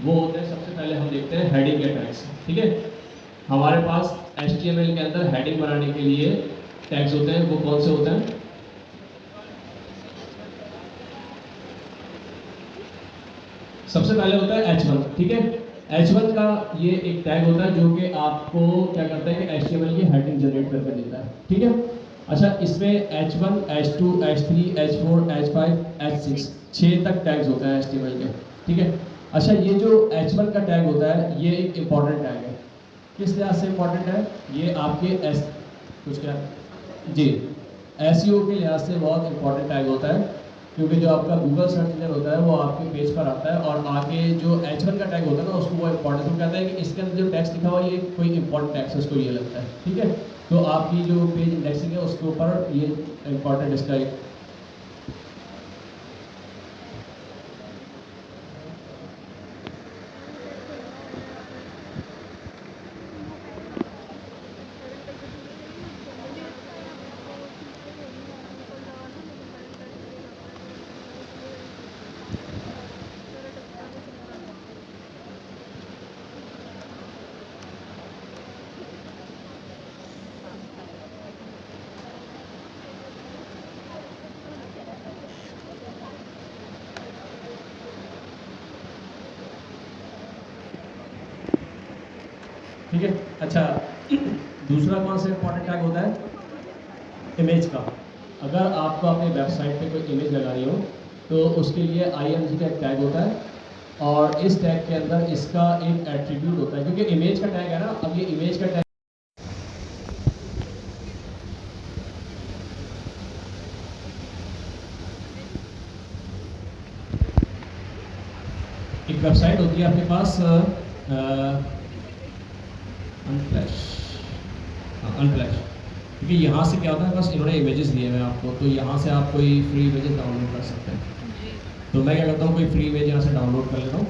वो होते हैं, सबसे पहले हम देखते हैं हेडिंग के टैग्स। ठीक है, हमारे पास HTML के अंदर हेडिंग बनाने के लिए टैग्स होते हैं। वो कौन से होते हैं? सबसे पहले होता है H1। ठीक है, H1 का ये एक टैग होता है जो कि आपको क्या करता है कि HTML की हेडिंग जनरेट करके देता है। ठीक है, अच्छा इसमें H1, H2, H3, H4, H5, H6 6 तक टैग्स होते हैं HTML के। ठीक है, अच्छा ये जो H1 का टैग होता है ये एक इम्पॉर्टेंट टैग है। किस लिहाज से इम्पॉर्टेंट है? ये आपके कुछ क्या जी SEO के लिहाज से बहुत इम्पॉर्टेंट टैग होता है, क्योंकि जो आपका गूगल सर्च इंजन होता है वो आपके पेज पर आता है और आगे जो H1 का टैग होता है ना उसको वो इम्पोर्टेंट तो कहता है कि इसके अंदर जो टैक्स लिखा हुआ ये कोई इंपॉर्टेंट टैक्स है, उसको ये लगता है। ठीक है, तो आपकी जो पेज इंडेक्सिंग है उसके ऊपर ये इम्पोर्टेंट इसका ठीक है। अच्छा दूसरा कौन सा इंपॉर्टेंट टैग होता है? इमेज का। अगर आपको अपनी वेबसाइट पे कोई इमेज लगानी हो तो उसके लिए IMG का एक टैग होता है और इस टैग के अंदर इसका एक एट्रीब्यूट होता है, क्योंकि इमेज का टैग है ना। अब ये इमेज का टैग एक वेबसाइट होती है आपके पास अनफ्लैश, क्योंकि यहाँ से क्या होता है बस इन्होंने इमेजेस दिए हैं आपको, तो यहाँ से आप कोई फ्री इमेजेस डाउनलोड कर सकते हैं। तो मैं क्या करता हूँ कोई फ्री इमेज यहाँ से डाउनलोड कर लेता हूँ।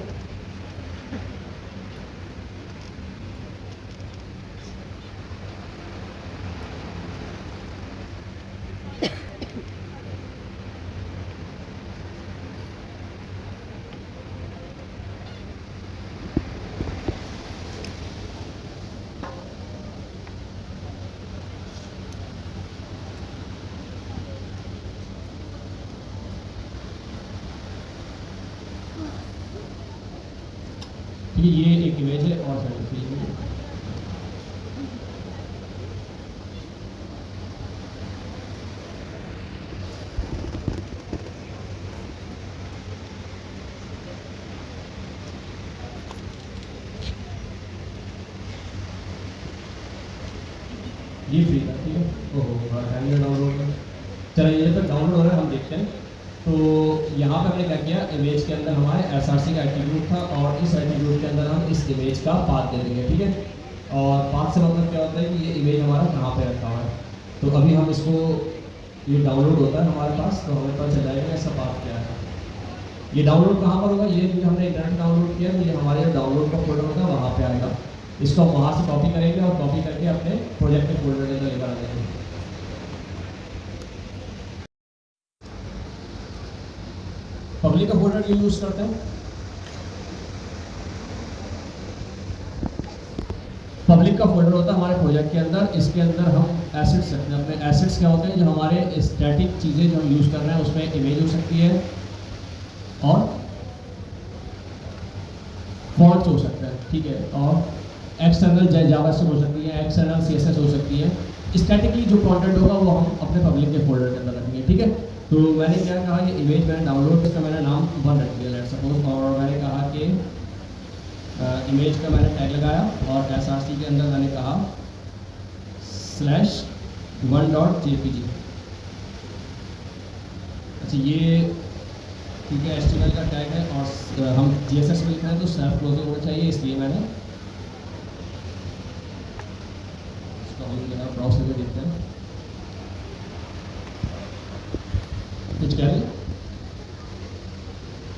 ये एक इमेज है और सर्टिफिकेट ये फ्री था। ठीक है, ओहो डाउनलोड कर। चलिए ये तो डाउनलोड हो रहा है, हम देखते हैं। तो यहाँ पे हमने क्या किया, इमेज के अंदर हमारे SRC का एट्रीब्यूट था और इस एट्रीब्यूट के अंदर हम इस इमेज का पाथ दे देंगे। ठीक है, और पाथ से मतलब क्या होता है कि ये इमेज हमारा कहाँ पे रखा हुआ है। तो अभी हम इसको ये डाउनलोड होता है हमारे पास, तो हमें पता चल जाएगा इसका पाथ क्या है। ये डाउनलोड कहाँ पर होगा? ये जो हमने इंटरनेट डाउनलोड किया तो ये हमारे जो डाउनलोड का फोल्डर होगा वहाँ पे आएगा। इसको हम वहाँ से कॉपी करेंगे और कॉपी करके अपने प्रोजेक्ट के फोल्डर के अंदर लेकर आ जाएंगे। पब्लिक का फोल्डर क्यों यूज करते हैं? पब्लिक का फोल्डर होता है हमारे प्रोजेक्ट के अंदर, इसके अंदर हम एसेट्स रखते हैं। अपने एसेट्स क्या होते हैं? जो हमारे स्टैटिक चीज़ें जो हम यूज़ कर रहे हैं उसमें इमेज हो सकती है और फॉन्ट्स हो सकता है। ठीक है, और एक्सटर्नल जावास्क्रिप्ट हो सकती है, एक्सटर्नल CSS हो सकती है। स्टैटिकली जो कंटेंट होगा वो हम अपने पब्लिक के फोल्डर के अंदर रखेंगे। ठीक है, तो मैंने क्या कहा, ये इमेज मैंने डाउनलोड, इसका मैंने नाम 1 रख दिया लेट्स सपोज, और मैंने कहा कि इमेज का मैंने टैग लगाया और SRC के अंदर मैंने कहा /1.jpg। अच्छा ये ठीक है, HTML का टैग है और हम CSS में लिखना है तो सेल्फ क्लोजिंग होना चाहिए, इसलिए मैंने इसको हम ब्राउज करके देखते हैं। कुछ कह रहे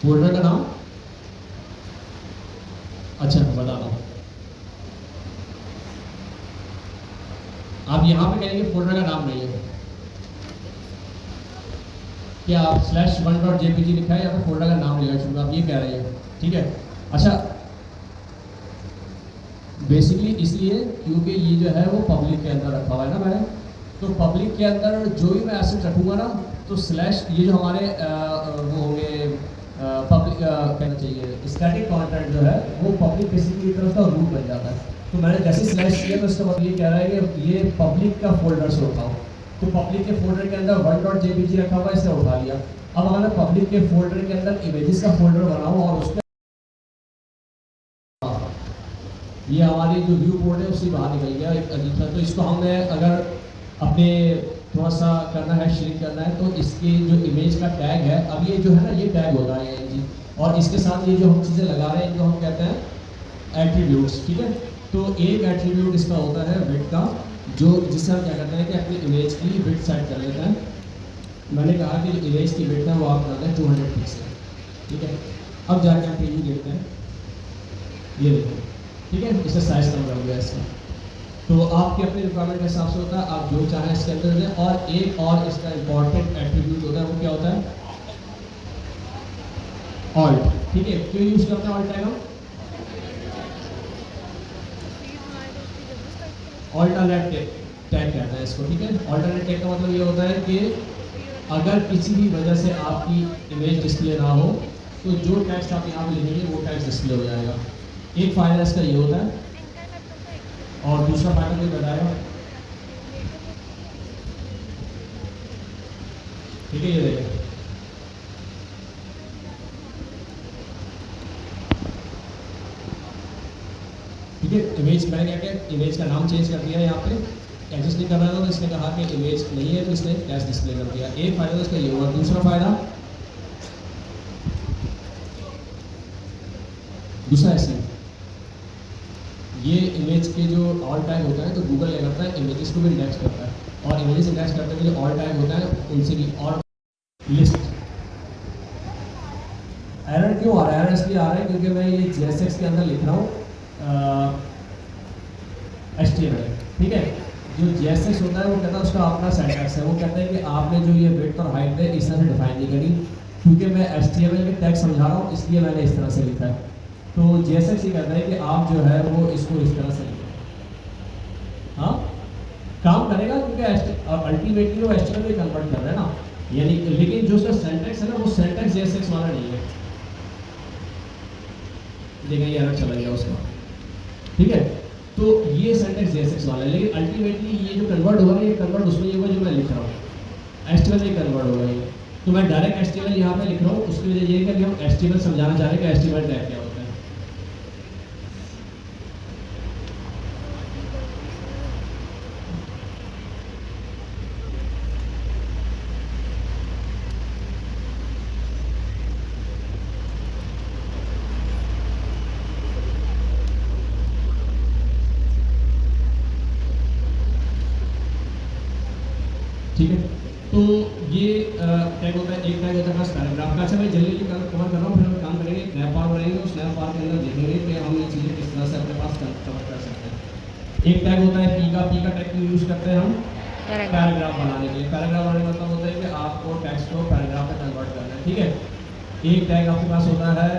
फोल्डर का नाम? अच्छा बताता हूँ। आप यहाँ पे कहेंगे फोल्डर का नाम नहीं है क्या? आप /1.jpg लिखा है या फिर फोल्डर का नाम लिखा है, आप ये कह रहे हैं। ठीक है, अच्छा बेसिकली इसलिए क्योंकि ये जो है वो पब्लिक के अंदर रखा हुआ है ना मैंने, तो पब्लिक के अंदर जो भी मैं एसेट रखूँगा ना, तो स्लैश ये जो हमारे वो होंगे पब्लिक कहना चाहिए स्टैटिक कंटेंट जो है वो पब्लिक बेसिकली की तरफ का रूट बन जाता है। तो मैंने जैसे स्लैश किया तो इसका मतलब ये कह रहा है कि ये पब्लिक का फोल्डर से उठाओ, तो पब्लिक के फोल्डर के अंदर 1.jpg रखा हुआ है, इसे उठा लिया। अब अगर मैं पब्लिक के फोल्डर के अंदर इमेजेस का फोल्डर बनाऊँ और उसमें ये हमारी जो व्यू बोर्ड है उससे बाहर निकल गया एक अजीब सा, तो इसको हमें अगर अपने थोड़ा सा करना है, श्रिंक करना है, तो इसके जो इमेज का टैग है, अब ये जो है ना ये टैग होता है जी, और इसके साथ ये जो हम चीज़ें लगा रहे हैं जो हम कहते हैं एट्रीब्यूट्स, ठीक है। तो एक एट्रीब्यूट इसका होता है विड्थ का, जो जिससे हम क्या करते हैं कि अपनी इमेज की विड्थ सेट कर लेते हैं। मैंने कहा कि जो इमेज की विड्थ है वो आप करते हैं 200 पिक्सल, ठीक है। अब जाके आप प्रीव्यू देखते हैं, ये देखो, ठीक है, इससे साइज कम कर दिया इसका। तो आपके अपने रिक्वायरमेंट के हिसाब से होता है, आप जो चाहें इसके अंदर दें। और एक और इसका इंपॉर्टेंट एट्रीब्यूट होता है, वो क्या होता है, ऑल्ट, ठीक है। क्यों यूज करते हैं ऑल्ट टैग हम? ऑल्टरनेट टैग कहते हैं इसको, ठीक है। ऑल्टरनेट टैग का मतलब ये होता है कि अगर किसी भी वजह से आपकी इमेज डिस्प्ले ना हो, तो जो टेक्स्ट आप यहाँ पे लिखेंगे वो टेक्स्ट डिस्प्ले हो जाएगा। एक फायदा इसका ये होता है, और दूसरा फायदा कोई बताएगा, ठीक है। ये देखिए, ठीक है, इमेज मैंने क्या किया, इमेज का नाम चेंज कर दिया यहाँ पे, एडजस्ट नहीं कर रहा था तो इसने कहा कि इमेज नहीं है, तो इसने टेक्स्ट डिस्प्ले कर दिया। एक फायदा तो इसका ये हुआ। दूसरा ऐसे ये इमेज के जो ऑल टैग होता है, तो गूगल क्या करता है, इमेजेस को भी इंडेक्स करता है, और इमेजेस इंडेक्स करते हुए जो ऑल टैग होता है उनसे भी। और लिस्ट एरर क्यों आ रहा है? एरर इसलिए आ रहा है क्योंकि मैं ये JSX के अंदर लिख रहा हूँ HTML, ठीक है। जो JSX होता है वो कहता है, उसका अपना सिंटैक्स है, वो कहता है कि आपने जो ये विड्थ और हाइट है इस तरह से डिफाइन नहीं करी, क्योंकि मैं HTML के टैग समझा रहा हूँ इसलिए मैंने इस तरह से लिखा है। तो JSX ये कहता है कि आप जो है वो इसको इस तरह से लिखें, हाँ काम करेगा, क्योंकि अल्टीमेटली वो HTML में कन्वर्ट कर रहे हैं ना, यानी। लेकिन जो उसका सिंटैक्स है ना, वो सिंटैक्स JSX वाला नहीं है। देखिए ये एरर चला गया उसका, ठीक है। तो ये सिंटैक्स JSX वाला है, लेकिन अल्टीमेटली ये जो कन्वर्ट होगा, ये कन्वर्ट उसमें ये होगा जो मैं लिख रहा हूँ, HTML में कन्वर्ट होगा ये। तो मैं डायरेक्ट HTML यहाँ पे लिख रहा हूँ, उसकी वजह ये है कि हम HTML समझाना चाह रहे हैं कि HTML टैग क्या होता है। ठीक है, तो ये टैग होता है, एक टैग होता है बस पैराग्राफ का। अच्छा मैं जल्दी कवर कर रहा हूँ, फिर हम काम करेंगे, स्नैप बार बनाएंगे, उस स्नैप बार के अंदर देखेंगे कि हम ये चीज़ें किस तरह से अपने पास कवर कर सकते हैं। एक टैग होता है पी का टैग क्यों यूज़ करते हैं हम? पैराग्राफ बनाने के लिए। पैराग्राफ बनाने का मतलब होता है कि आपको टेक्स्ट को पैराग्राफ में कन्वर्ट करना है, ठीक है। एक टैग आपके पास होता है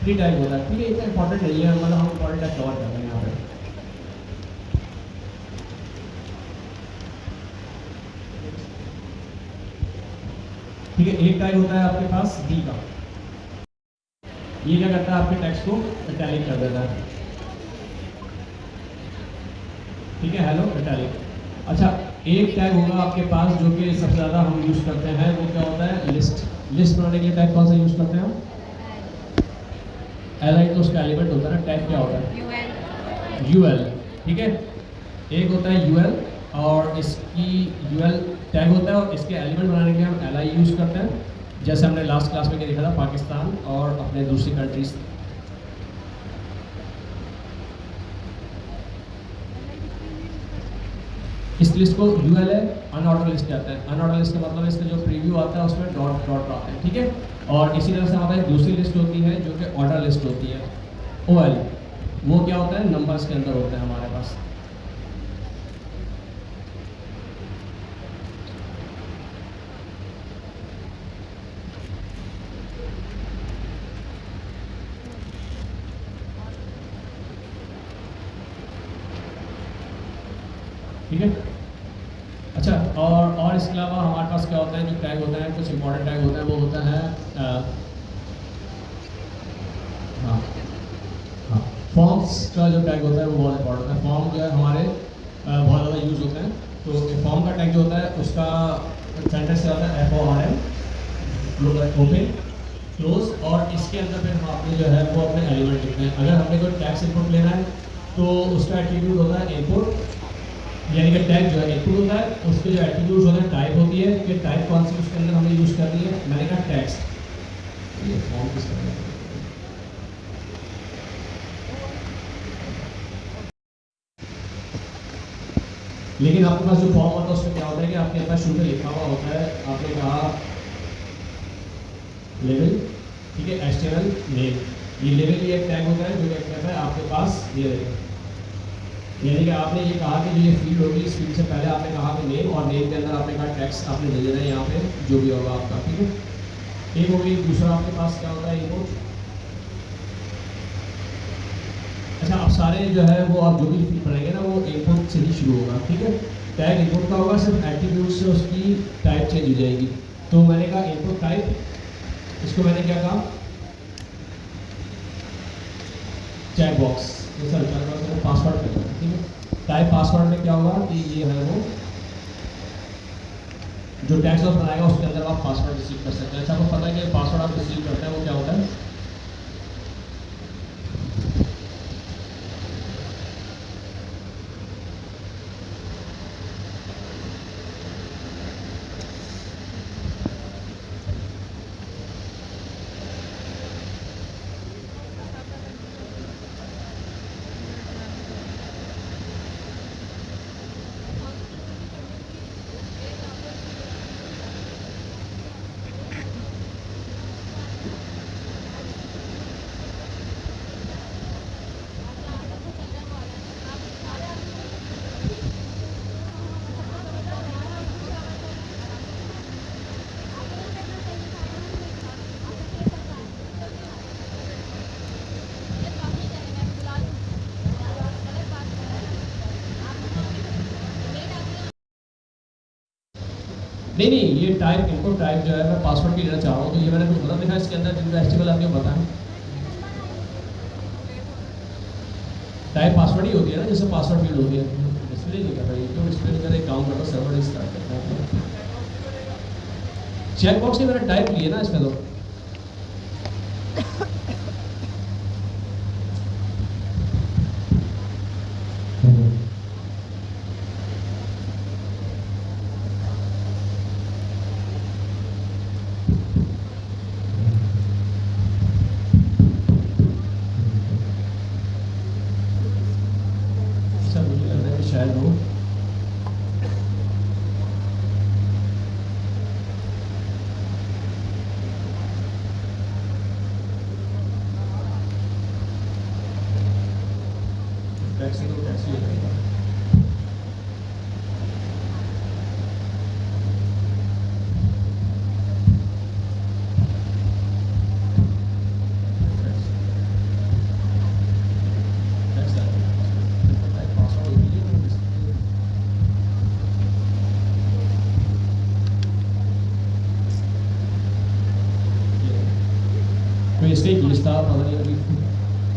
प्री टैग होता है, ठीक है, इतना इंपॉर्टेंट नहीं है, मतलब हम इंपॉर्टेंट टैग कवर कर रहे हैं यहाँ पे। ठीक है, एक टैग होता है आपके पास डी का, ये क्या करता है, आपके टेक्स्ट को इटैलिक कर देता है, ठीक है, हेलो इटैलिक। अच्छा एक टैग होगा आपके पास जो कि सबसे ज़्यादा हम यूज़ करते हैं, वो क्या होता है, लिस्ट। लिस्ट बनाने के लिए टैग कौन सा यूज़ करते हैं हम? एलाइन, तो उसका एलिमेंट होता है ना, टैग क्या होता है, यूएल, ठीक है। एक होता है यूएल, और इसकी यूएल टैग होता है, और इसके एलिमेंट बनाने के लिए हम एलआई यूज़ करते हैं, जैसे हमने लास्ट क्लास में क्या देखा था, पाकिस्तान और अपने दूसरी कंट्रीज। इस लिस्ट को यूएल है, अनऑर्डर लिस्ट कहते हैं। अनऑर्डर लिस्ट का मतलब इसका जो प्रीव्यू आता है उसमें डॉट डॉट आते हैं, ठीक है। और इसी तरह से हमारे दूसरी लिस्ट होती है जो कि ऑर्डर लिस्ट होती है, ओएल। वो क्या होता है, नंबर्स के अंदर होते हैं हमारे पास। ठीक है। अच्छा, और इसके अलावा हमारे पास क्या होता है, जो टैग होता है, कुछ इंपॉर्टेंट टैग होता है, वो होता है हाँ हाँ फॉर्म्स का जो टैग होता है वो बहुत इंपॉर्टेंट है। फॉर्म जो है हमारे बहुत ज़्यादा यूज़ होते हैं। तो फॉर्म का टैग जो होता है उसका सेंटेंस क्या होता है, FORM ओपन क्लोज, और इसके अंदर फिर हम आपने जो है वो अपने एलिमेंट लिखते हैं। अगर हमने कोई टैक्स इनपुट लेना है तो उसका एट्रीब्यूट होता है इनपुट, यानी कि टैग जो है इनपुट होता है, उसके जो एट्रीब्यूट्स होते हैं टाइप होती है कि टाइप कौन सी उसके अंदर हमें यूज़ करनी है। मैंने कहा टैक्स, ये फॉर्म किस तरह है। लेकिन आपके पास जो फॉर्म होता है उसमें क्या होता है कि आपके पास शुरू में लिखा हुआ होता है, आपने कहा लेवल, ठीक है, HTML नेम, ये लेवल ये एक टैग होता है जो क्या कहता है आपके पास ये, यानी कि आपने ये कहा कि जो ये फील्ड होगी, इस फील्ड से पहले आपने कहा कि नेम, और नेम के अंदर आपने कहा टेक्स्ट आपने दे देना है यहाँ पे जो भी होगा आपका, ठीक है। एक हो गई। दूसरा आपके पास क्या होता है, इनपुट। अच्छा, आप सारे जो है वो आप जो भी फील्ड बनाएंगे ना वो इनपुट से ही शुरू होगा, ठीक है। टैग इनपुट का होगा, सिर्फ एट्रीब्यूट से उसकी टाइप चेंज हो जाएगी। तो मैंने कहा इनपुट टाइप, इसको मैंने क्या कहा, check box, sir check box में पासवर्ड करना है, ठीक है। टाइप पासवर्ड में क्या होगा कि ये है वो जो टैक्स आप बनाएगा उसके अंदर आप पासवर्ड रिसीव कर सकते हैं। अच्छा, आपको पता है कि पासवर्ड आप रिसीव करते हैं वो क्या होता है, नहीं नहीं, ये टाइप इनपुट टाइप जो है मैं पासवर्ड की लेना चाह रहा हूँ, तो ये मैंने कुछ गलत लिखा इसके अंदर, जिनका एचटीएमएल आपने बताया टाइप पासवर्ड ही होती है ना, जैसे पासवर्ड फील्ड होती है। डिस्प्ले नहीं कर रहा है, क्यों डिस्प्ले नहीं कर रहा, काम करता सर्वर स्टार्ट करता है। चेक बॉक्स ने मैंने टाइप लिए ना इसमें, तो मुझे लग रहा है कि शायद वो टैक्सी तो टैक्सी हो जाएगा। तो इसका एक लिस्ट था, पता नहीं अभी,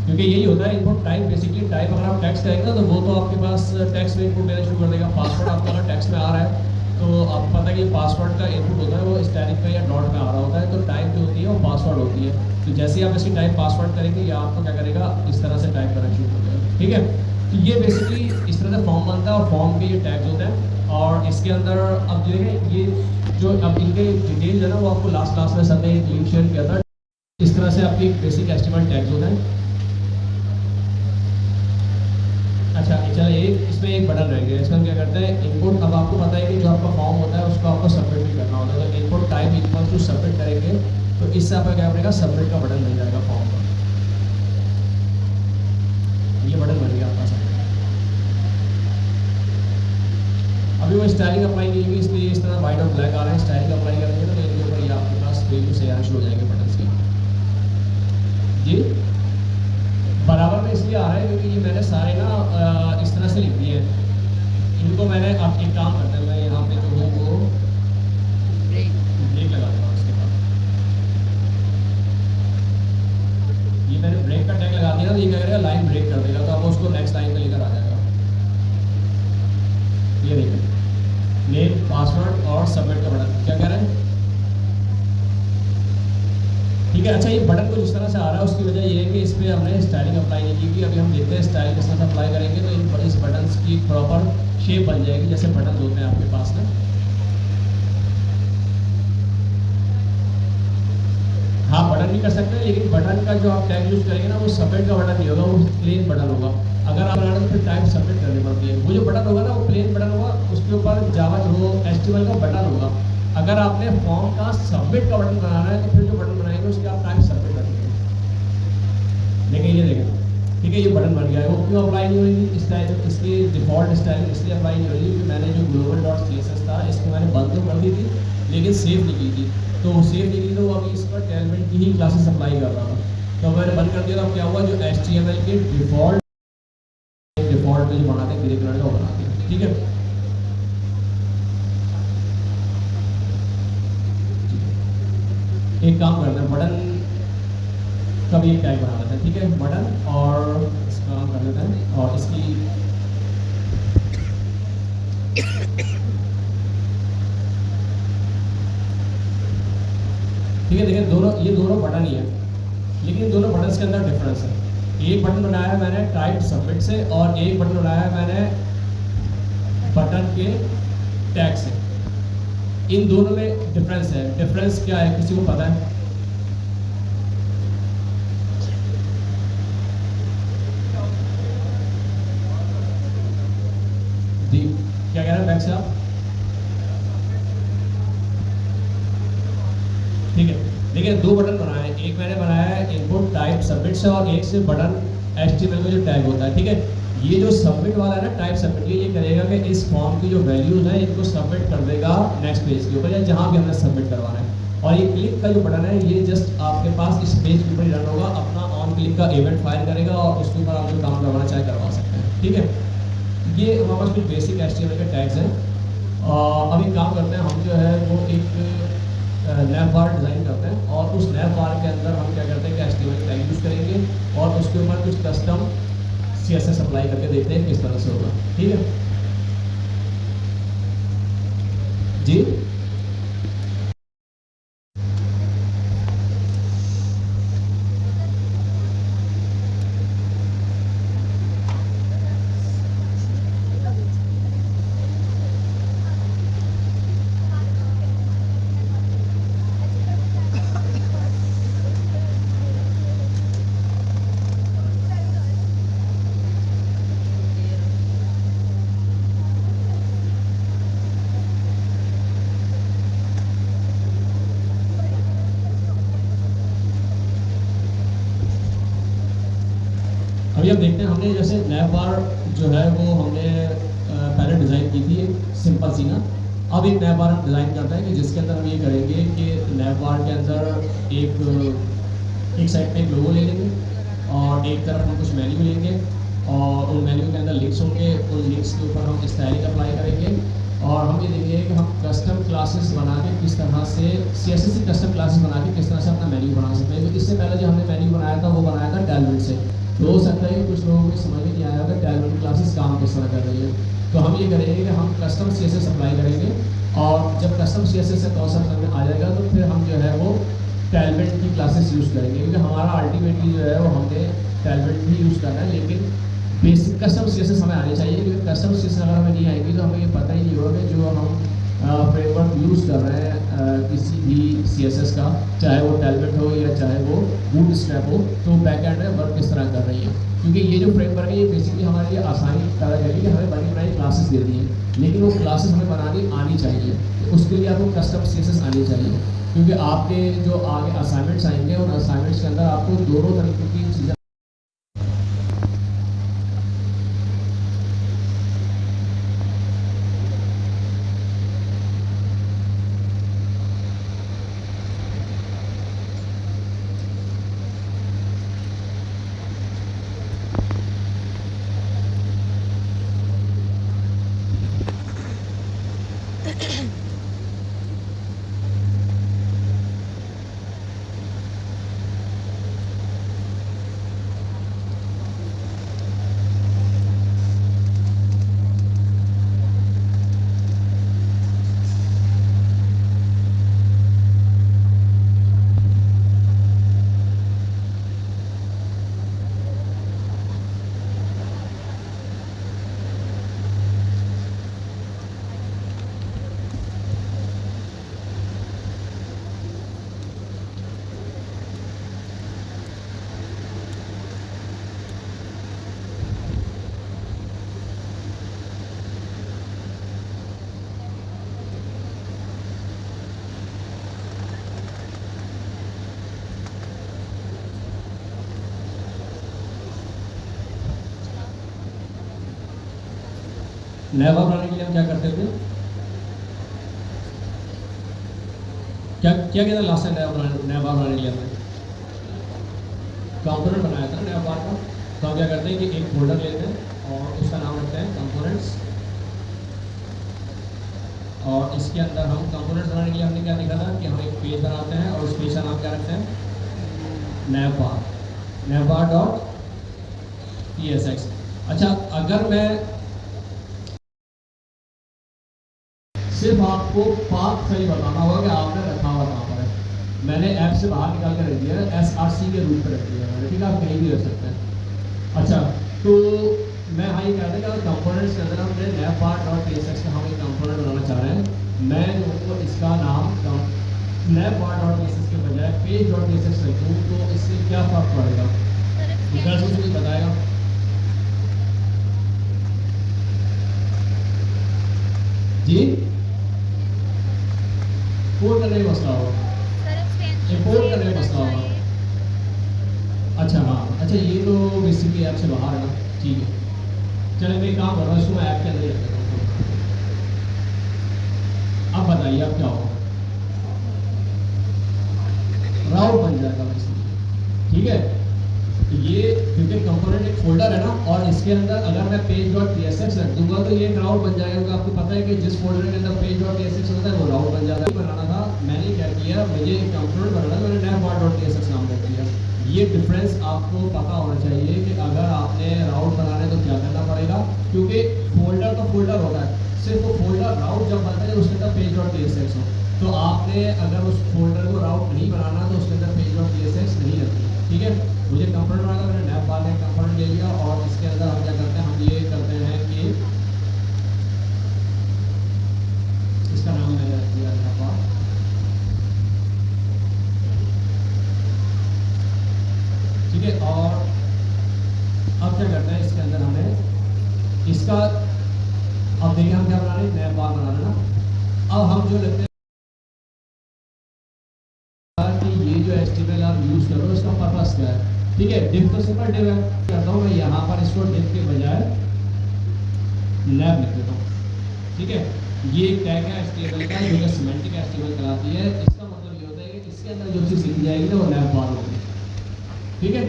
क्योंकि यही होता है इनपुट टाइप। बेसिकली टाइप अगर आप टेक्स्ट करेंगे ना तो वो तो आपके पास टेक्स्ट में इनपुट देना शुरू कर देगा। पासवर्ड आपका अगर टेक्स्ट में आ रहा है तो आपको पता है कि पासवर्ड का इनपुट होता है वो स्टैटिक में या डॉट में आ रहा होता है, तो टाइप जो होती है वो पासवर्ड होती है। तो जैसे ही आप इसकी टाइप पासवर्ड करेंगे या आपको क्या करेगा, इस तरह से टाइप करना शुरू कर देगा, ठीक है। तो ये बेसिकली इस तरह से फॉर्म बनता है और फॉर्म के ये टैग्स होते हैं। और इसके अंदर अब देखें ये जो अब इनके डिटेल्स है ना वो आपको लास्ट में सबने एक लिंक शेयर किया था। इस तरह से आपकी बेसिक एस्टिमेट टैग्स होते हैं। अच्छा, चलो इसमें एक बटन रह गया, इसमें हम क्या करते हैं इनपुट। अब आपको पता है कि जो आपका फॉर्म होता है उसको आपको सबमिट भी करना होता है, तो input type equal to submit करेंगे तो इससे आपका क्या बनेगा, सबमिट का बटन मिल जाएगा फॉर्म पर। ये बटन बन गया आपका सबमिट। अभी वो स्टाइलिंग अप्लाई नहीं होगी इसलिए इस तरह वाइट और ब्लैक आ रहे हैं। स्टाइलिंग अप्लाई करेंगे तो इनके ऊपर ये आपके पास वैल्यू से आना शुरू हो जाएंगे बटन के जी। बराबर में इसलिए आ रहा है क्योंकि ये मैंने सारे ना इस तरह से लिख दिए हैं। इनको मैंने अब एक काम करता है, मैं यहाँ पे जो हूँ वो ब्रेक लगा दूँगा उसके बाद। ये मैंने ब्रेक का टैग लगा दिया ना, तो ये क्या करेगा, लाइन ब्रेक कर देगा, तो अब उसको नेक्स्ट लाइन पे लेकर आ जाएगा। ये देखिए, नेम, पासवर्ड और सबमिट का बटन, क्या कह रहे हैं, ठीक है। अच्छा, ये बटन को जिस तरह से आ रहा है उसकी वजह ये है कि इस पर हमने स्टाइलिंग अप्लाई नहीं की थी। अभी हम देखते हैं स्टाइल किस तरह से अप्लाई करेंगे, तो इस बटन की प्रॉपर शेप बन जाएगी जैसे बटन होते हैं आपके पास ना। हाँ, बटन भी कर सकते हैं, लेकिन बटन का जो आप टैग यूज करेंगे ना, वो सबमिट का बटन नहीं होगा, वो प्लेन बटन होगा। अगर आप बनाना तो फिर टाइप सबमिट करनी पड़ती है। वो जो बटन होगा ना, वो प्लेन बटन होगा, उसके ऊपर जावा वो HTML का बटन होगा। अगर आपने फॉर्म का सबमिट का बटन बनाना है, तो फिर जो बटन बनाएंगे उसके आप टाइप सबमिट करेंगे। देखिए, ये देखें, ठीक है, ये बटन बन गया है। वो क्यों अप्लाई नहीं होगी स्टाइल, इसकी डिफॉल्ट स्टाइल इसलिए अप्लाई नहीं होगी क्योंकि मैंने जो global.css था इसको मैंने बंद तो कर दी थी, लेकिन सेव नहीं की थी। तो सेव नहीं की तो अभी इस पर टेलमेंट की ही क्लासेस अप्लाई कर रहा था, तो मैंने बंद कर दिया। तो क्या हुआ, जो HTML के डिफॉल्ट में जो बनाते हैं ग्रे कलर का, वो बना दिया, ठीक है। एक काम करते हैं, बटन का भी एक टैग बना लेते हैं, ठीक है, बटन, और इसका नाम कर लेते हैं, और इसकी ठीक है। देखिए, ये दोनों बटन ही है, लेकिन दोनों बटन के अंदर डिफरेंस है। एक बटन बनाया है मैंने टाइप सबमिट से, और एक बटन बनाया है मैंने बटन के टैग से। इन दोनों में डिफरेंस है। डिफरेंस क्या है, किसी को पता है? जी, क्या कह रहे हैं बैक से आप? ठीक है, देखिए, दो बटन बनाए हैं। एक मैंने बनाया है इनपुट टाइप सबमिट से, और एक से बटन HTML में जो टैग होता है, ठीक है। ये जो सबमिट वाला है ना, टाइप सबमिट, ये करेगा कि इस फॉर्म की जो वैल्यूज है इनको सबमिट कर देगा नेक्स्ट पेज के ऊपर, या जहाँ भी हमने सबमिट करवाना है। और ये क्लिक का जो बटन है, ये जस्ट आपके पास इस पेज के ऊपर ही रन होगा, अपना ऑन क्लिक का इवेंट फायर करेगा, और उसके ऊपर आप जो काम करवाना चाहे करवा सकते हैं, ठीक है। ये हमारे पास कुछ बेसिक HTML के टैग्स हैं। अभी काम करते हैं, हम जो है वो एक नैव बार डिज़ाइन करते हैं, और उस नैव बार के अंदर हम क्या करते हैं कि HTML टैग यूज़ करेंगे, और उसके ऊपर कुछ कस्टम CSS अप्लाई करके देखते हैं किस तरह से होगा, ठीक है जी। अभी हम देखते हैं, हमने जैसे नैव बार जो है वो हमने पहले डिज़ाइन की थी सिंपल सी ना। अब एक नैव बार हम डिज़ाइन करते हैं कि जिसके अंदर हम ये करेंगे कि नैव बार के अंदर एक साइड पे एक लोगो ले लेंगे, और एक तरफ हम कुछ मेन्यू लेंगे, और उन मेन्यू के अंदर लिंक्स होंगे। उन लिंक्स के ऊपर हम स्टाइलिंग अप्लाई करेंगे, और हम ये देखेंगे कि हम कस्टम क्लासेस बना के किस तरह से CSS से कस्टम क्लासेस बना के किस तरह से अपना मेन्यू बना सकते हैं। तो इससे पहले जो हमने मेन्यू बनाया था वो बनाया था टेलमेंट से। तो हो सकता है कि कुछ लोगों को समझ में नहीं आया होगा टेलमेंट क्लासेस काम किस तरह कर रही है। तो हम ये करेंगे कि हम कस्टम CSS अप्लाई करेंगे, और जब कस्टम CSS से कॉन्सेप्ट में आ जाएगा तो फिर हम जो है वो टेलमेंट की क्लासेस यूज़ करेंगे, क्योंकि हमारा अल्टीमेटली जो है वो हमने टेलमेंट ही यूज़ करना है। लेकिन बेसिक कस्टम CSS हमें आनी चाहिए, क्योंकि कस्टम CSS अगर हमें नहीं आएगी तो हमें ये पता ही नहीं होगा कि जो हम फ्रेमवर्क यूज़ कर रहे हैं किसी भी CSS का, चाहे वो टेलमेंट हो या चाहे वो बूटस्ट्रैप हो, तो बैकएंड में वर्क किस तरह कर रही है। क्योंकि ये जो फ्रेमवर्क है ये बेसिकली हमारे लिए आसानी पैदा करेगी कि हमें बनी बनाई क्लासेस दे दी हैं, लेकिन वो क्लासेस हमें बनानी आनी चाहिए। तो उसके लिए आपको कस्टम CSS आनी चाहिए, क्योंकि आपके जो आगे असाइनमेंट्स आएंगे उन असाइनमेंट्स के अंदर आपको दोनों तरीके की चीज़ें नया भाग बनाने के लिए हम क्या करते थे, क्या क्या कहता लास्ट टाइम नया भाग बनाने के लिए हमने कंपोनेंट बनाया था नया भाग का। तो हम क्या करते हैं कि एक फोल्डर लेते हैं और उसका नाम रखते हैं कंपोनेंट्स, और इसके अंदर हम कंपोनेंट्स बनाने के लिए हमने क्या लिखा था कि हम एक पेज बनाते हैं और उस पेज का नाम क्या रखते हैं, नया भाग डॉट ESX। अच्छा, अगर मैं सिर्फ आपको पाथ सही बताना होगा कि आपने रखा हुआ कहाँ पर है। मैंने ऐप से बाहर निकाल के रख दिया है, SRC के रूप पर रख दिया है, ठीक है, आप कहीं भी रख सकते हैं। अच्छा, तो मैं हाँ ये कहता कि कंपोनेंट्स के अंदर हमने नया पार्ट डॉट ESX का हम एक कंपोनेंट बनाना चाह रहे हैं। मैं जो हूँ इसका नाम नया पार्ट डॉट ESX के बजाय पेज डॉट ESX रखूँ, तो इससे क्या फर्क पड़ेगा, विकास मुझे बताएगा। जी, इंपोर्ट करने का मसला होगा, इंपोर्ट करने का मसला होगा। अच्छा हाँ, अच्छा ये तो बेसिकली ऐप से बाहर है ना, ठीक है। चलिए मैं काम कर रहा हूँ, इसको मैं ऐप के अंदर ही रख देता हूँ। अब बताइए अब क्या होगा, राउट बन जाएगा बेसिकली, ठीक है। तो ये क्योंकि कंपोनेंट एक फोल्डर है ना, और इसके अंदर अगर मैं पेज डॉट ESX रख दूंगा तो ये राउट बन जाएगा, क्योंकि आपको पता है कि जिस फोल्डर के अंदर पेज डॉट ESX होता है वो राउट बन जाता है। बनाना था, मैंने क्या किया, मुझे एक कंपोनेंट बनाना, मैंने नया पार्ट डॉट ESX नाम रख दिया। ये डिफरेंस आपको पता होना चाहिए कि अगर आपने राउट बनाना है तो क्या करना पड़ेगा, क्योंकि फोल्डर तो फोल्डर होता है, सिर्फ वो फोल्डर राउट जब बनता है उसके अंदर पेज डॉट ESX हो। तो आपने अगर उस फोल्डर को राउट नहीं बनाना तो उसके अंदर पेज डॉट ESX नहीं रखना, ठीक है। मुझे कंपोनेंट बनाना, मैंने नैप बार में कंपोनेंट ले लिया, और इसके अंदर हम क्या करते हैं, हम ये करते हैं कि इसका नाम मैंने रख दिया नैप बार, ठीक है। और अब क्या करते हैं, इसके अंदर हमें इसका, अब देखिए हम क्या बना रहे हैं, नैप बार बना रहे हैं ना। अब हम जो लेते हैं कि ये जो HTML आप यूज करो इसका पर्पस क्या है, ठीक है। डिफ तो सिंपल डिफ है, करता हूँ मैं यहाँ पर इसको डिफ के बजाय लैब लिख देता हूँ, ठीक है। ये एक टैग है HTML का जो कि सिमेंटिक HTML कहलाती है। इसका मतलब ये होता है कि इसके अंदर जो चीज़ लिखी जाएगी ना वो लैब बार होगी, ठीक है।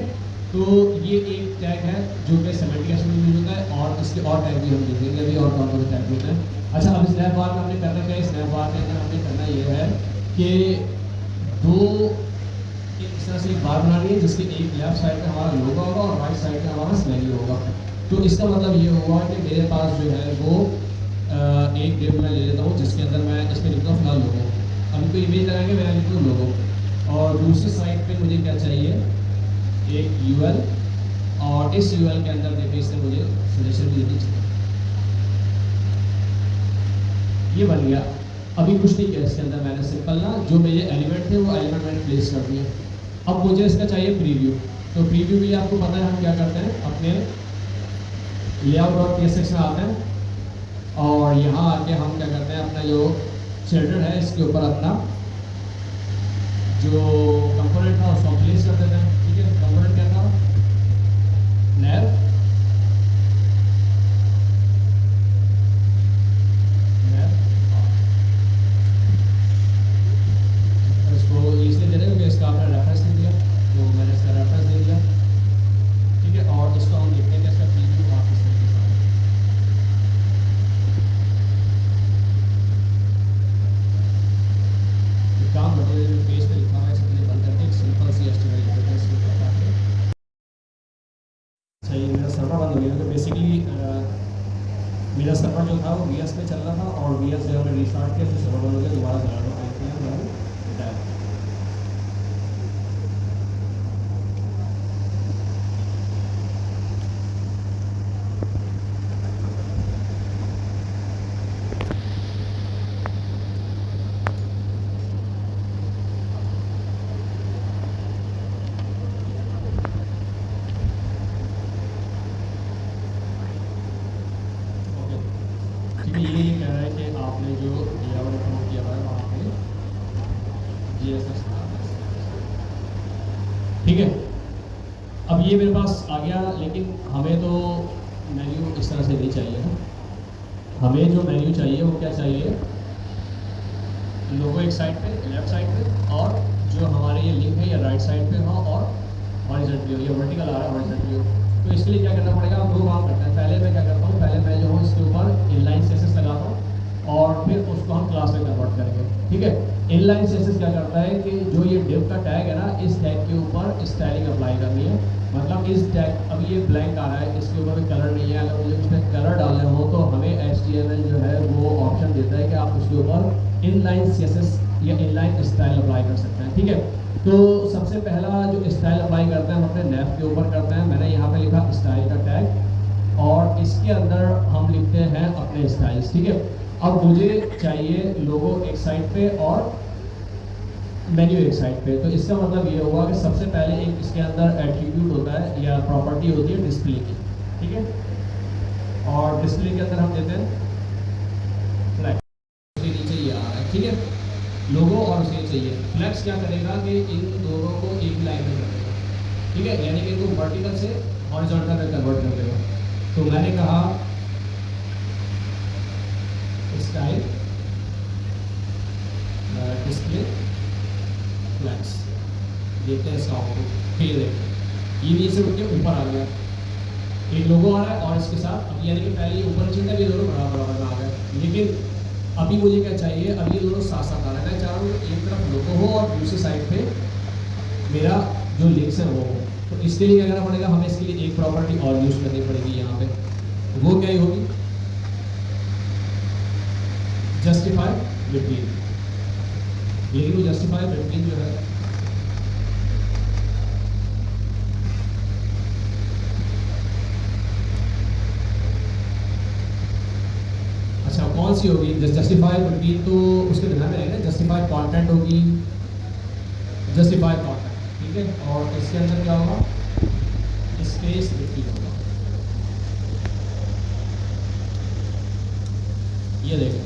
तो ये एक टैग है जो कि सिमेंटिक HTML यूज होता है, और इसके और टैग भी हम देखेंगे अभी, और कौन कौन से टैग होते हैं। अच्छा, अब इस लैब बार में हमने करना क्या है, इस लैब बार के अंदर हमने करना ये है कि दो इस तरह से एक बार बनानी है जिसके एक लेफ्ट साइड पे हमारा लोगो होगा और राइट साइड पे हमारा स्मेली होगा। तो इसका मतलब ये हुआ कि मेरे पास जो है वो एक डिव मैं ले लेता हूँ जिसके अंदर मैं इस पर लिखता हूँ फिलहाल लोगो। अभी कोई इमेज लगाएंगे, मैं लिखता हूँ लोगो, और दूसरी साइड पे मुझे क्या चाहिए, एक UL, और इस UL के अंदर देखिए इससे मुझे सजेशन भी देनी चाहिए। ये बन गया। अभी कुछ नहीं किया इसके अंदर, मैंने सिंपल ना जो मेरे एलिमेंट थे वो एलिमेंट मैंने प्लेस कर दिए। अब मुझे इसका चाहिए प्रीव्यू, तो प्रीव्यू भी आपको पता है हम क्या करते हैं, अपने लेआउट डॉट ESX में आते हैं, और यहाँ आके हम क्या करते हैं, अपना जो चिल्ड्रन है इसके ऊपर अपना जो कंपोनेंट था उसको प्लेस कर देते हैं, ठीक है। कंपोनेंट क्या था, नैव, इसको इसलिए दे रहे हैं इसका आपने रेफरेंस दे दिया, तो मैंने इसका रेफरेंस दे दिया, ठीक है। और इसको हम देखते हैं कि इसका प्रीव्यू आप इस तरीके से काम करते हुए जो पेज पे लिखा हुआ है इसको बंद करके एक सिंपल सी HTML लिख देते हैं इसके ऊपर जाके। सही, मेरा सर्वर बंद हो गया, तो बेसिकली मेरा सर्वर जो था वो VS पे चल रहा था, और VS से हमने रीस्टार्ट किया तो सर्वर बंद हो गया, दोबारा चला रहा है। ये कह रहा है कि आपने जो लेआउट अपलोड किया हुआ है वहाँ पे GSS, ठीक है। अब ये मेरे पास आ गया, लेकिन हमें तो मेन्यू इस तरह से नहीं चाहिए ना, हमें जो मेन्यू चाहिए वो क्या चाहिए, लोगो एक साइड पे, लेफ्ट साइड पे, और जो हमारे ये लिंक है ये राइट साइड पे हो और हॉरिजॉन्टली हो, ये वर्टिकल आ रहा है हॉरिजॉन्टली हो। तो इसके लिए क्या करना पड़ेगा, हम दो काम करते हैं। पहले मैं क्या करता हूँ, पहले मैं जो हूँ इसके ऊपर इनलाइन सेसेस लगाता हूँ और फिर उसको हम क्लास में कन्वर्ट करेंगे, ठीक है। इनलाइन सेसेस क्या करता है कि जो ये डिव का टैग है ना, इस टैग के ऊपर स्टाइलिंग अप्लाई करनी है। मतलब इस टैग, अब ये ब्लैंक आ रहा है, इसके ऊपर भी कलर नहीं है, अगर मुझे इसमें कलर डालने हो तो हमें HTML जो है वो ऑप्शन देता है कि आप उसके ऊपर इनलाइन सेसेस या इनलाइन स्टाइल अप्लाई कर सकते हैं, ठीक है। तो सबसे पहला जो स्टाइल अप्लाई करते हैं हम अपने नेव के ऊपर करते हैं। मैंने यहाँ पे लिखा स्टाइल का टैग और इसके अंदर हम लिखते हैं अपने स्टाइल्स, ठीक है। अब मुझे चाहिए लोगो एक साइड पे और मेन्यू एक साइड पे। तो इसका मतलब ये हुआ कि सबसे पहले एक इसके अंदर एट्रीब्यूट होता है या प्रॉपर्टी होती है डिस्प्ले की, ठीक है। और डिस्प्ले के अंदर हम देते हैं फ्लैक्स, नीचे ये आ रहा है, ठीक है। लोगो और उसे चाहिए फ्लैक्स क्या करेगा कि इन दोनों को एक लाइन में कर देगा, ठीक है, यानी कि इनको वर्टिकल से हॉरिजॉन्टल में कन्वर्ट कर देगा। तो मैंने कहा स्टाइल डिस्प्ले फ्लैक्स, देखते हैं इसका आउटपुट। ये देखिए ये नीचे उठ के ऊपर आ गया, एक लोगो आ रहा है और इसके साथ, अब यानी कि पहले ये ऊपर नीचे था, ये दोनों बराबर में आ गए। लेकिन अभी मुझे क्या चाहिए, अब ये दोनों साथ साथ आ रहा है। मैं चाह रहा हूँ एक तरफ लोगो हो और दूसरी साइड पे मेरा जो लिंक्स है वो हो। तो इसके लिए क्या करना पड़ेगा, हमें इसके लिए एक प्रॉपर्टी और यूज करनी पड़ेगी यहाँ पे। वो क्या होगी, जस्टिफाई बिटवीन। लेकिन वो जस्टिफाई बिटवीन जो है अच्छा कौन सी होगी, जस्टिफाई बिटवीन, तो उसके ध्यान में रहेगा जस्टिफाई कंटेंट होगी, जस्टिफाई कंटेंट, ठीक है। और इसके अंदर क्या होगा, स्पेस बिटवीन होगा। ये देखो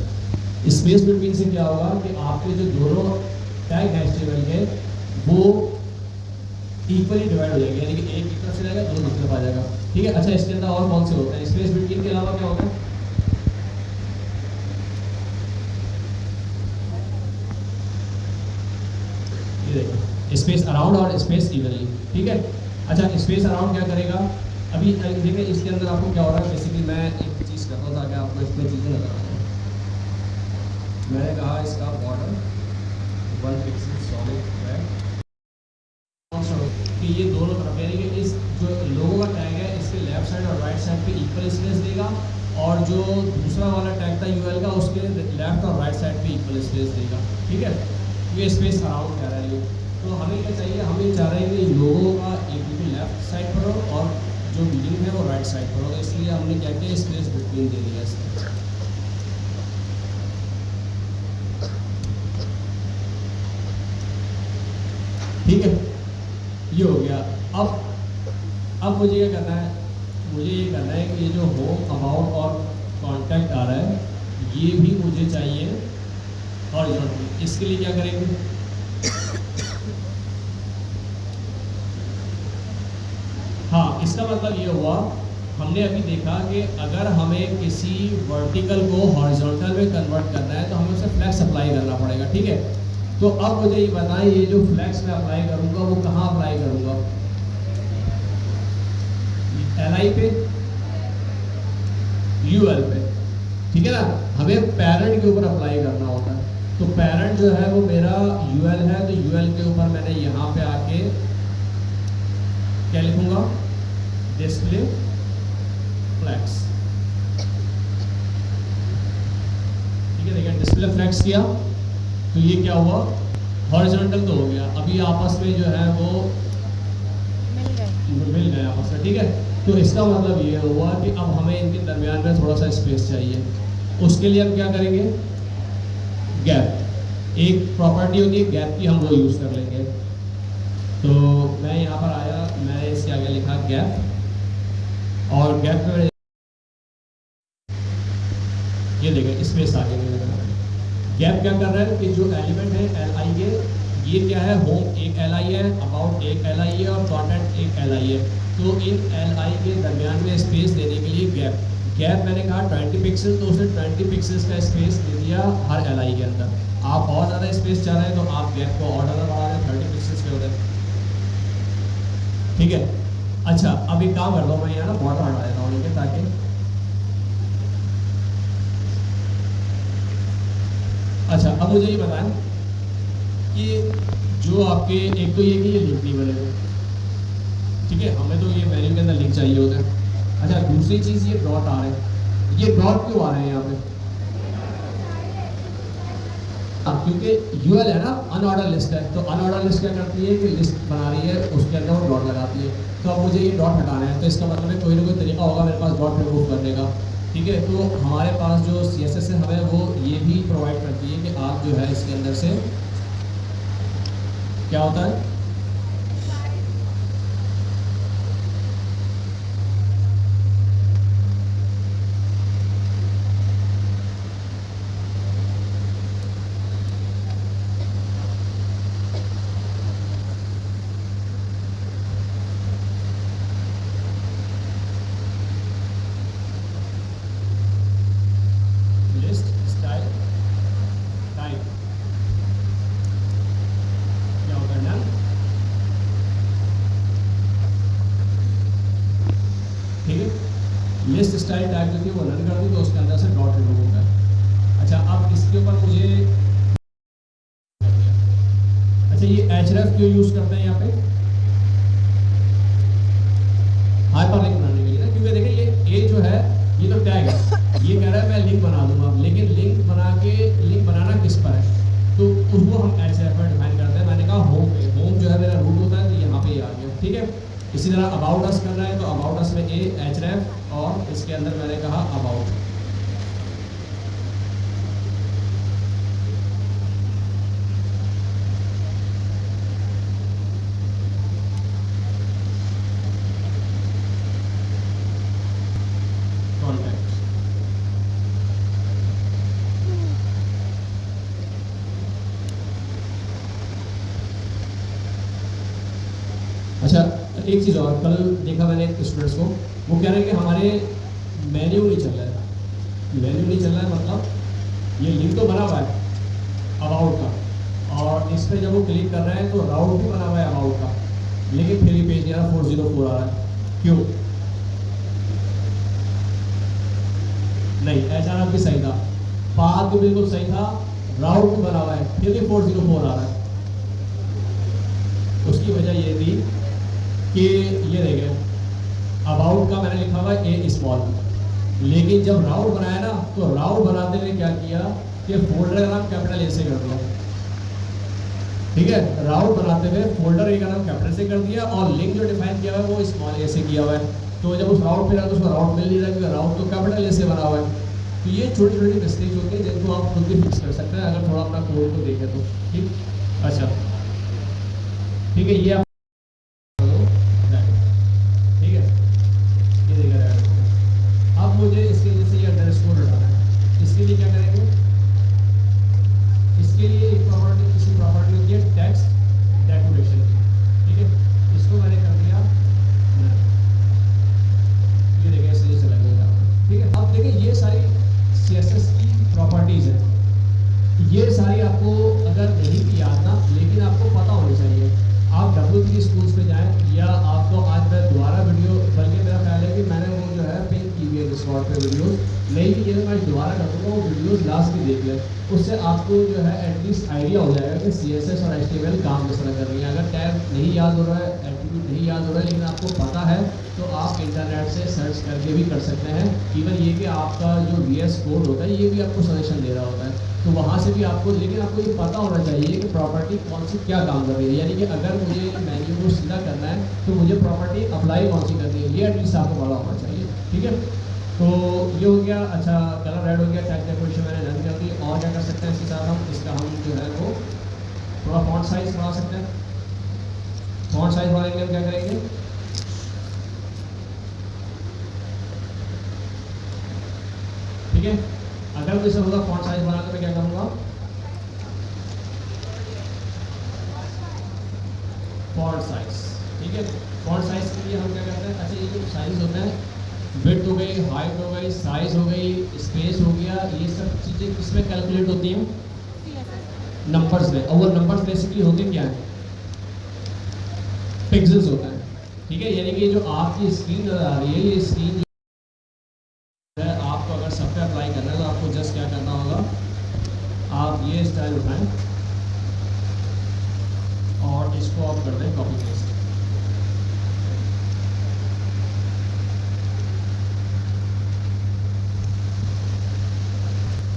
स्पेस बिटवीन से क्या होगा कि आपके जो दोनों टैग है HTML के वो इक्वली डिवाइड हो जाएंगे, यानी कि एक तरफ से जाएगा दोनों दूसरी तरफ आ जाएगा, ठीक है। अच्छा इसके अंदर और कौन से होते हैं, स्पेस बिटवीन के अलावा क्या होता है, ये देखो स्पेस अराउंड और स्पेस इवनली, ठीक है। अच्छा स्पेस अराउंड क्या करेगा, अभी देखिए इसके अंदर आपको क्या हो रहा है, बेसिकली मैं एक चीज़ कर रहा था कि आपको इसमें चीज़ें नजर आ रही हैं। मैंने कहा इसका बॉर्डर 1 पिक्सल सॉलिड है कि ये दोनों तरफ, यानी कि इस जो लोगो का टैग है इसके लेफ्ट साइड और राइट साइड पे इक्वल स्पेस देगा, और जो दूसरा वाला टैग था UL का उसके लेफ्ट और राइट साइड पे इक्वल स्पेस देगा, ठीक है। ये स्पेस अराउंड कह रहा है ये। तो हमें क्या चाहिए, हमें चाह रहे हैं कि लोगो का एक बिल्कुल लेफ्ट साइड पर हो और जो लिंक है वो राइट साइड पर हो। तो इसलिए हमने क्या किया, स्पेस बिटवीन दे दिया इसमें, ठीक है। ये हो गया। अब मुझे क्या करना है, मुझे ये करना है कि ये जो होम अबाउट और कॉन्टैक्ट आ रहा है ये भी मुझे चाहिए हॉरिजॉन्टली। इसके लिए क्या करेंगे, हाँ इसका मतलब ये हुआ, हमने अभी देखा कि अगर हमें किसी वर्टिकल को हॉरिजॉन्टल में कन्वर्ट करना है तो हमें उसे फ्लैक्स अप्लाई करना पड़ेगा, ठीक है। तो अब मुझे ये बताएं, ये जो फ्लैक्स मैं अप्लाई करूंगा वो कहाँ अप्लाई करूंगा, LI पे, UL पे, ठीक है ना। हमें पेरेंट के ऊपर अप्लाई करना होता है। तो पेरेंट जो है वो मेरा UL है, तो UL के ऊपर मैंने यहाँ पे आके क्या लिखूंगा, डिस्प्ले फ्लैक्स, ठीक है। देखिए डिस्प्ले फ्लैक्स किया तो ये क्या हुआ, हॉरिजॉन्टल तो हो गया। अभी आपस में जो है वो मिल गए आपस में, ठीक है। तो इसका मतलब ये हुआ कि अब हमें इनके दरमियान में थोड़ा सा स्पेस चाहिए। उसके लिए हम क्या करेंगे, गैप, एक प्रॉपर्टी होती है गैप की, हम वो यूज़ कर लेंगे। तो मैं यहाँ पर आया, मैंने इसके आगे लिखा गैप, और गैप में ये देखिए स्पेस आगे मिलेगा। गैप क्या कर रहा है कि जो एलिमेंट है LI के, ये क्या है, होम एक LI है, अबाउट एक LI है और कंटेंट एक LI है। तो इन LI के दरमियान में स्पेस देने के लिए गैप मैंने कहा 20 पिक्सल, तो उसने 20 पिक्सल्स का स्पेस दे दिया हर एल के अंदर। आप और ज़्यादा स्पेस चाह रहे हैं तो आप गैप को और ज़्यादा बढ़ा रहे हैं, 30 पिक्सल्स पे हो रहे हैं। ठीक है, अच्छा अब एक काम करता हूँ, मैं यहाँ ना बॉर्डर हटा देता हूँ, ठीक है, ताकि अच्छा अब मुझे ये बताएं कि जो आपके एक तो ये कि ये लिंक नहीं बने हुए, ठीक है, हमें तो ये मेन्यू के अंदर लिंक चाहिए होता है। अच्छा दूसरी चीज़ ये डॉट आ रहे हैं, ये डॉट क्यों आ रहे हैं यहाँ पे? क्योंकि यूएल है ना अनऑर्डर लिस्ट है, तो अनऑर्डर लिस्ट क्या करती है कि लिस्ट बना रही है, उसके अंदर वो डॉट लगाती है। तो अब मुझे ये डॉट हटाना है, तो इसका मतलब है कोई ना कोई तरीका होगा मेरे पास डॉट रिमूव करने का। ठीक है, तो हमारे पास जो CSS है हमें वो ये भी प्रोवाइड करती है कि आप जो है इसके अंदर से क्या होता है, लिस्ट स्टाइल टाइप जो थी वो रन कर दी, तो उसके अंदर से डॉट रिमूव होता है। अच्छा अब इसके ऊपर मुझे अच्छा ये href क्यों यूज करते हैं यहाँ पे हाइपरलिंक बनाने के लिए ना, क्योंकि देखिए ये जो है ये तो टैग है, ये कह रहा है मैं लिंक बना दूंगा, लेकिन लिंक बनाना किस पर है, तो उसको हम href में डिफाइन करते हैं। मैंने कहा होम पे, होम जो है मेरा रूट होता है, तो यहाँ पे आ गया। ठीक है, इसी तरह अबाउट अस करना है तो अबाउट अस में href और इसके अंदर मैंने कहा अबाउट। अच्छा एक चीज़ और, कल देखा मैंने स्टूडेंट्स को, वो कह रहे हैं कि हमारे मेन्यू नहीं चल रहा है। मेन्यू नहीं चल रहा है मतलब ये लिंक तो बना हुआ है अबाउट का, और इस पर जब वो क्लिक कर रहे हैं तो राउट भी बना हुआ है अबाउट का, लेकिन फिर भी पेज नहीं आ रहा, 404 आ रहा है। क्यों? नहीं, ऐसा आपकी सही था, पाथ भी बिल्कुल सही था, राउट भी बना हुआ है, फिर भी 404 आ रहा है। उसकी वजह ये थी कि ये देखें अबाउट का मैंने लिखा हुआ है ए स्मॉल, लेकिन जब राउट बनाया ना तो राउट बनाते हुए क्या किया कि फोल्डर का नाम कैपिटल ए से कर दिया। ठीक है, राउट बनाते हुए फोल्डर ए का नाम कैपिटल से कर दिया और लिंक जो डिफाइन किया हुआ है वो स्मॉल ए से किया हुआ है। तो जब उस राउट पे रहा तो उसको राउट मिल नहीं रहा, क्योंकि राउट तो कैपिटल ए से बना हुआ है। तो ये छोटी छोटी मिस्टेक्स होती है जिनको आप खुद भी फिक्स कर सकते हैं अगर थोड़ा अपना कोड को देखें तो। ठीक, अच्छा ठीक है, ये आप ठीक है, ये देखा। अब मुझे इसके जैसे ये अंडरस्कोर हटाना है, इसके लिए क्या करेंगे, इसके लिए एक प्रॉपर्टी, किसी प्रॉपर्टी होती है टेक्स्ट डेकोरेशन की। ठीक है, इसको मैंने कर दिया, ये देखिए ऐसे चला गया। ठीक है, अब देखिए ये सारी CSS की प्रॉपर्टीज है, ये सारी आपको अगर नहीं भी याद ना, लेकिन आपको पता होनी चाहिए। आप W3 स्कूल्स पे जाएं, या आपको आज मैं दोबारा वीडियो, बल्कि मेरा ख्याल है कि मैंने वो जो है पिन की हुई है डिस्कॉर्ड पे वीडियोस, नहीं भी ये मैं दोबारा कर दूँगा, वो वीडियोस लास्ट में देख लें, उससे आपको जो है एटलीस्ट आइडिया हो जाएगा कि CSS और HTML काम किस तरह कर रही है। अगर टैग नहीं याद हो रहा है, एट्रीब्यूट नहीं याद हो रहा है, लेकिन आपको पता है तो आप इंटरनेट से सर्च करके भी कर सकते हैं। इवन ये कि आपका जो VS कोड होता है ये भी आपको सजेशन दे रहा होता है, तो वहाँ से भी आपको, लेकिन आपको ये पता होना चाहिए कि प्रॉपर्टी कौन सी क्या काम कर रही है। यानी कि अगर मुझे मेन्यू को सीधा करना है तो मुझे प्रॉपर्टी अप्लाई कौन सी करनी है, ये एटलीस्ट आपको पता होना चाहिए। ठीक है, तो ये हो गया। अच्छा कलर रेड हो गया, टैग डेकोरेशन मैंने रन कर दी। और क्या कर सकते हैं इसके साथ हम, इसका हम जो है वो थोड़ा फॉन्ट साइज बढ़ा सकते हैं। फॉन्ट साइज बढ़ाएंगे, क्या करेंगे, ठीक है, अगर मुझे होगा फॉन्ट साइज बना तो मैं क्या करूँगा, फॉन्ट साइज। ठीक है, फॉन्ट साइज के लिए हम क्या करते हैं, अच्छा ये जो साइज होता है विड्थ हो गई, हाइट हो गई, साइज हो गई, स्पेस हो गया, ये सब चीज़ें किसमें कैलकुलेट होती हैं? नंबर्स में। और वो नंबर्स बेसिकली होते क्या हैं? पिक्सेल्स होता है, ठीक है। यानी कि जो आपकी स्क्रीन नजर आ रही है, ये स्क्रीन जो है आपको अगर सब पे अप्लाई करना है तो आपको जस्ट क्या करना होगा, आप ये स्टाइल उठाएं और इसको आप कर दें कॉपी पेस्ट।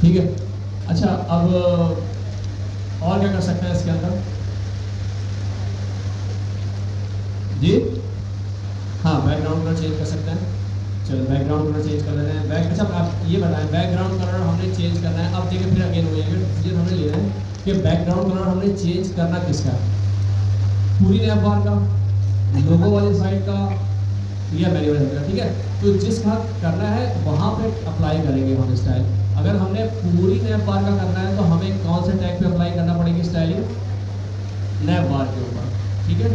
ठीक है। अच्छा, अब और क्या कर सकते हैं इसके अंदर जी? हाँ, बैकग्राउंड कलर चेंज कर सकते हैं। चलो बैकग्राउंड कलर चेंज कर लेते हैं। अच्छा आप ये बताएं, बैकग्राउंड कलर हमने चेंज करना है। अब देखिए फिर अगेन हो जाएगा डिसीजन हमने लेना है कि बैकग्राउंड कलर हमने चेंज करना किसका, पूरी नैप बार का, लोगो वाली साइड का, या मेरी वाली साइड का, ठीक है। तो जिस हाथ करना है वहाँ पे अप्लाई करेंगे हम स्टाइल। अगर हमने पूरी नैप बार का करना है तो हमें कौन से टैग पे अप्लाई करना पड़ेगी स्टाइलिंग? नैप बार के ऊपर, ठीक है।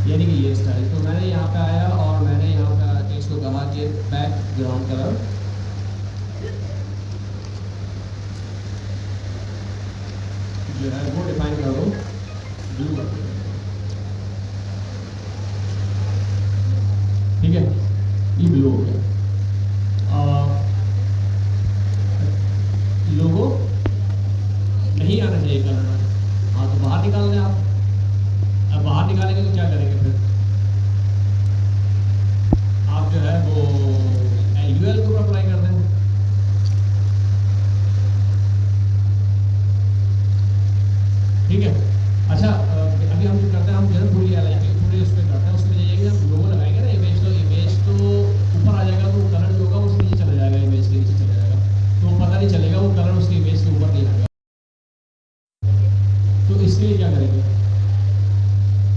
यानी कि ये स्टाइल, तो मैंने यहाँ पे आया और मैंने यहाँ पे आके इसको कहा कि बैकग्राउंड कलर जो है वो डिफाइन कर दो ब्लू, ठीक है। ये ब्लू हो गया। लोगो नहीं आना चाहिए कलर, हाँ तो बाहर निकाल दें आप। अब बाहर निकालेंगे तो क्या करेंगे फिर? आप जो है वो यूएल को अप्लाई कर दें। ठीक है। अच्छा अभी हम जो करते हैं, हम जो है पूरी पूरी उस पर करते हैं। उसमें जाइएगा, हम लोगो लगाएंगे ना इमेज तो ऊपर आ जाएगा, तो कलर जो होगा उसके नीचे चला जाएगा, इमेज के नीचे चला जाएगा, तो पता नहीं चलेगा वो कलर उसकी इमेज के ऊपर नहीं आएगा। तो इसके लिए क्या करेंगे?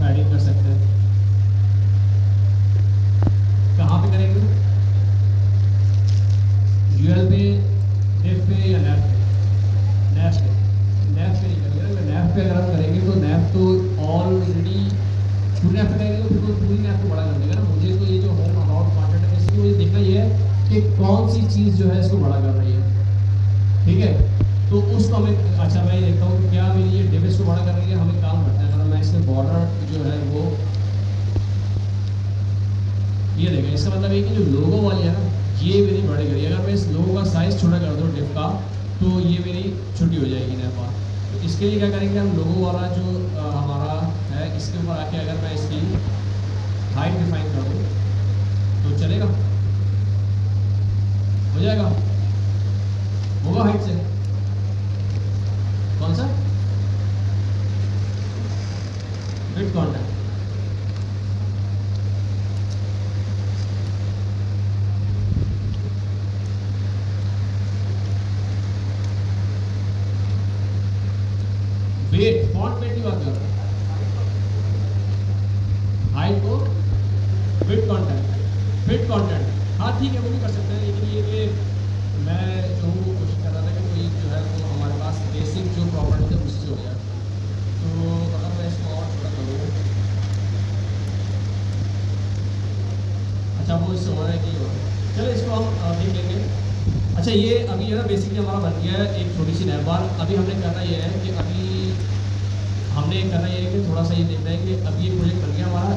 पैडिंग कर सकते हैं। कहाँ पे करेंगे? यूएल पे, नेफ पे या नैप पे? नैप पे। नैप पे नहीं करेंगे। नैप पे अगर हम करेंगे तो नैप तो ऑलरेडी पूरी नैप पे करेंगे तो फिर तो पूरी नैप को बड़ा कर देगा ना। मुझे तो ये जो होम अबाउट कॉन्टेंट है इसकी मुझे देखना ये है कि कौन सी चीज़ जो है इसको बड़ा कर रही है, ठीक है। तो उसको हमें, अच्छा मैं देखता हूँ कि क्या मेरी ये डिव इसको बड़ा कर रही है। हम एक काम करते हैं, अगर मैं इसके बॉर्डर जो है वो ये देखें, इसका मतलब ये कि जो लोगो वाली है ना ये मेरी बड़ी करी। अगर मैं इस लोगो का साइज छोटा कर दूँ डिव का तो ये मेरी छोटी हो जाएगी नैप बार। तो इसके लिए क्या करेंगे, हम लोगो वाला जो हमारा है इसके ऊपर आके अगर मैं इसकी हाइट डिफाइन कर दूँ तो चलेगा, हो जाएगा, होगा हाइट से। कौन सा? Width content. Weight, font weight की बात कर रहा हूँ, हाइट को विड्थ कंटेंट। हाँ ठीक है, वो भी कर सकते हैं, लेकिन ये मैं जो कोशिश कर रहा था कि कोई जो है वो हमारे पास बेसिक जो प्रॉपर्टी है उससे हो जाए। तो अगर मैं इसको और थोड़ा करूँ, अच्छा वो इससे हो रहा है कि चलो इसको हम देख लेंगे। अच्छा ये अभी जो है बेसिकली हमारा बन गया है एक छोटी सी नैप बार। अभी हमने करना ये है कि अभी हमने करना ये है कि थोड़ा सा ये देखना है कि अभी ये प्रोजेक्ट बन गया हमारा।